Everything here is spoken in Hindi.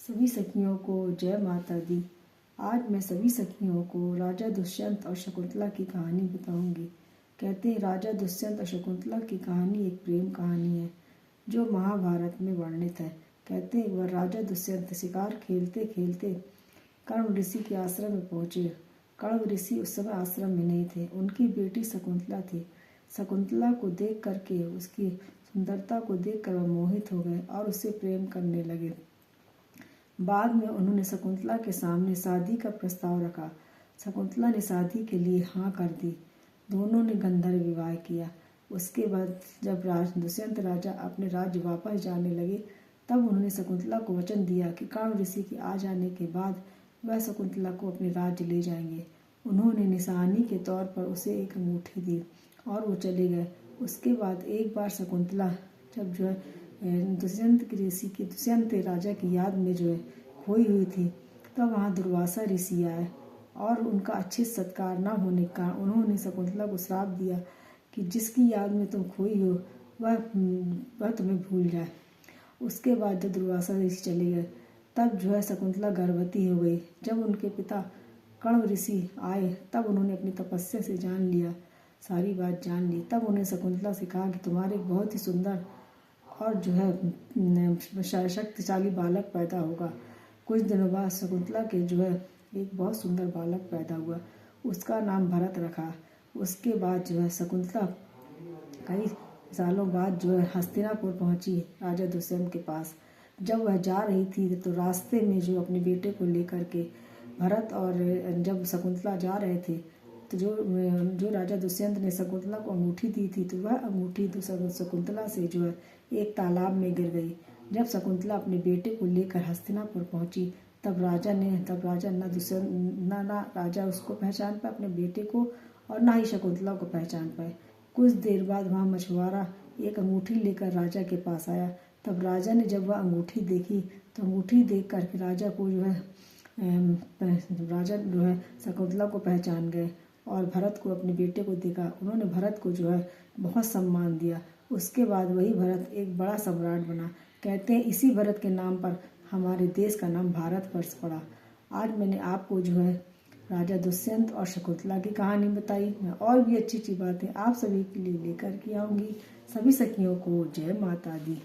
सभी सखियों को जय माता दी। आज मैं सभी सखियों को राजा दुष्यंत और शकुंतला की कहानी बताऊंगी। कहते हैं राजा दुष्यंत और शकुंतला की कहानी एक प्रेम कहानी है जो महाभारत में वर्णित है। कहते हैं वह राजा दुष्यंत शिकार खेलते खेलते कर्ण ऋषि के आश्रम में पहुंचे। कर्ण ऋषि उस समय आश्रम में नहीं थे। उनकी बेटी शकुंतला थी। शकुंतला को देख करके, उसकी सुंदरता को देखकर वह मोहित हो गए और उससे प्रेम करने लगे। बाद में उन्होंने शकुंतला के सामने शादी का प्रस्ताव रखा। शकुंतला ने शादी के लिए हाँ कर दी। दोनों ने गंधर्व विवाह किया। उसके बाद जब दुष्यंत राजा अपने राज्य वापस जाने लगे तब उन्होंने शकुंतला को वचन दिया कि कर्ण ऋषि के आ जाने के बाद वह शकुंतला को अपने राज्य ले जाएंगे। उन्होंने निशानी के तौर पर उसे एक अंगूठी दी और वो चले गए। उसके बाद एक बार शकुंतला जब दुष्यंत राजा की याद में खोई हुई थी तब वहाँ दुर्वासा ऋषि आए और उनका अच्छे सत्कार न होने का उन्होंने शकुंतला को श्राप दिया कि जिसकी याद में तुम खोई हो वह तुम्हें भूल जाए। उसके बाद जब दुर्वासा ऋषि चले गए तब शकुंतला गर्भवती हो गई। जब उनके पिता कर्ण ऋषि आए तब उन्होंने अपनी तपस्या से जान लिया, सारी बात जान ली। तब उन्हें शकुंतला से कहा कि तुम्हारे बहुत ही सुंदर और शक्तिशाली बालक पैदा होगा। कुछ दिनों बाद शकुंतला के एक बहुत सुंदर बालक पैदा हुआ। उसका नाम भरत रखा। उसके बाद शकुंतला कई सालों बाद हस्तिनापुर पहुंची राजा दुष्यंत के पास। जब वह जा रही थी तो रास्ते में अपने बेटे को लेकर के भरत और जब शकुंतला जा रहे थे तो जो राजा दुष्यंत ने शकुंतला को अंगूठी दी थी तो वह अंगूठी शकुंतला से एक तालाब में गिर गई। जब शकुंतला अपने बेटे को लेकर हस्तिनापुर पहुंची तब राजा ना राजा उसको पहचान पाए, अपने बेटे को, और ना ही शकुंतला को पहचान पाए। कुछ देर बाद वहाँ मछुआरा एक अंगूठी लेकर राजा के पास आया। तब राजा ने जब वह अंगूठी देखी तो अंगूठी देख करके राजा को शकुंतला को पहचान गए और भरत को, अपने बेटे को देखा। उन्होंने भरत को बहुत सम्मान दिया। उसके बाद वही भरत एक बड़ा सम्राट बना। कहते हैं इसी भरत के नाम पर हमारे देश का नाम भारतवर्ष पड़ा। आज मैंने आपको राजा दुष्यंत और शकुंतला की कहानी बताई। मैं और भी अच्छी अच्छी बातें आप सभी के लिए लेकर के आऊँगी। सभी सखियों को जय माता दी।